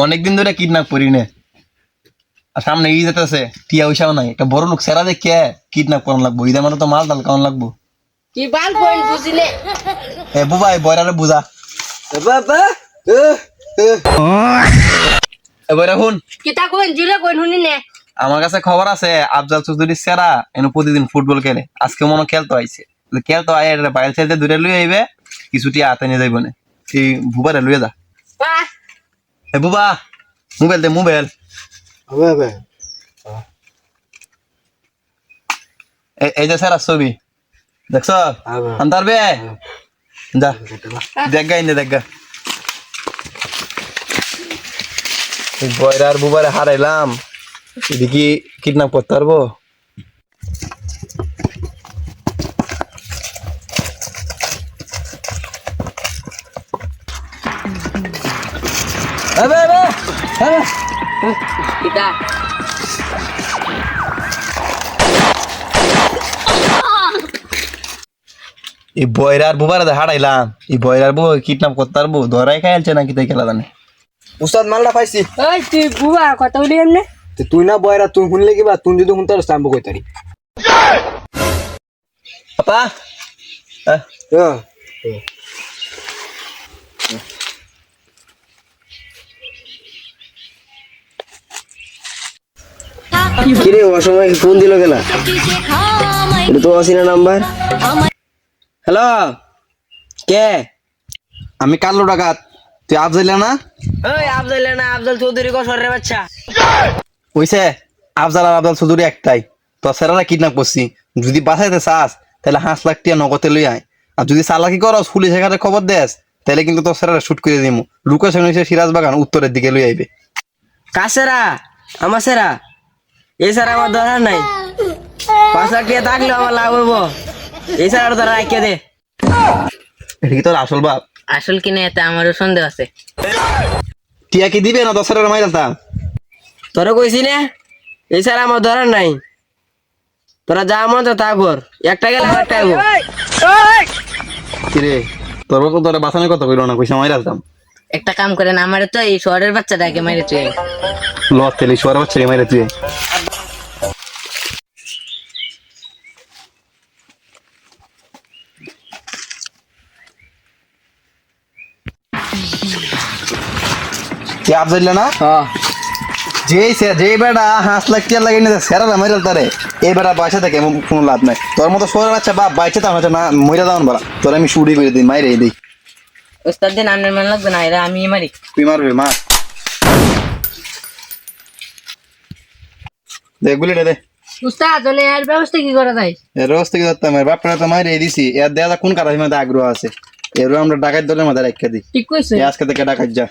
অনেকদিন ধরে কিডন্যাপ করি না, আর সামনে ঈদ যেতেছে, টিয়া পয়সাও নাই, একটা বড় লোক সেরা দেখে কিডন্যাপ করানো লাগবো, ঈদের মানে তো মাল টাল খাওয়ানো লাগবো। কি বাল পয়েন্ট বুঝিলে এ বুবা এই বয়রারে বুঝা, বাবা এ বয়রা শুন, কিতা কইন জিরে কইন শুনি নে। আমার কাছে খবর আছে আফজাল চৌধুরী সেরা এনে প্রতিদিন ফুটবল খেলে, আজকে মনে হয় খেলতে আইছে, খেলতে আয় বাইরে খেলতে দূরে লুই আইবে, কিছুটি হাতে নিয়ে যাইব না, এই বুবারে লুয়ে যা। বাহ এ বুবা মোবাইল দে মোবাইল, বাবা এই যে সেরা ছবি দেখছ আনতার বে, যা দেখা ইনে দেখা। বয়রার বুবারে হারাইলাম, এদিকে কিডন্যাপ করতে পারবো? কিতা এই বয়রার বুবারে হারাইলাম, এই বয়রার বউ কিডন্যাপ করতে পারবো? ধরাই খাইছে নাকি তাই খেলা জানে। উস্তাদ মালটা পাইছি। ওই তুই বুয়া কথা বলি এমনে তুই না বয়রা তুই শুনলে কিবা, তুই যদি শুনতে আরম্ভ কইতারি পাপা কিরে অসময় ফোন দিল কেনা? এটা তো অসিনা নাম্বার। হ্যালো, কে? আমি কালো ডাকাত, তুই আফজাইলা না? ওই আফজল না, আফজল চৌধুরী কসরের বাচ্চা। ওইসে আফজাল আর আফজাল চৌধুরী একটাই, তো সেরারা কিডন্যাপ করছি, যদি বাঁচাইতে চাস তাহলে 5 লাখ টাকা নগদে লই আয়, আর যদি চালাকি করস পুলিশ এখানে খবর দেস তাহলে কিন্তু তোর সেরারা শুট করে দিমু। লোকেশন হইছে সিরাজ বাগান, উত্তরের দিকে লই আইবে। কাছেরা আমার সেরা এই স্যার আমার দরকার নাই, 5 লাখ টাকা থাকলে আমার লাভ হইব, এই স্যার ধরা রাখিয়ে দে। এটা কি তোর আসল বাপ? আসল কিনে এতে আমারও সন্দেহ আছে। টিয়া কি দিবে না তোর সেরারা মাইরালতাম? তোরা কইছি না এই স্যার আমার দরকার নাই, তোরা যা মন তা কর, একটা গেলে একটা আইব। কিরে তোর বাপ তোরা বাঁচানোর কথা কইলো না, কইসা মাইরালতাম। একটা কাম করেন, আমারে তো এই শহরের বাচ্চাটাকে মেরে তুই। ল তেলি সোয়ার বাচ্চা মাইরা তুই। কি আফজাইলা না? যে বেটা 5 লাখ টাকা লাগে না সেরা মাইরাল তারে, এই বেটা পয়সা থেকে কোনো লাভ নাই। তোর মতো সোয়ার বাচ্চা বাপ বাইচে তার হচ্ছে না, মইরা দাও বলা, তোর আমি শুড়ি করে দিই, মাইরে দিই। ওস্তাদ দিন আন্নার মান লাগবে না, এরা আমি মারি। তুই মারবি মার, দে গুলিটা দে। উস্তাদ মানে এর ব্যবস্থা কি করা যায়? এর রোজ থেকে ধরতাম, এর বাপটা তো মাইরে দিছি, এর দেয়া কোন কারার মধ্যে আগ্রহ আছে, এর আমরা ডাকাত দলের মধ্যে রাখিয়ে দিই। ঠিক কইছে। আজকে থেকে ডাকাত যা।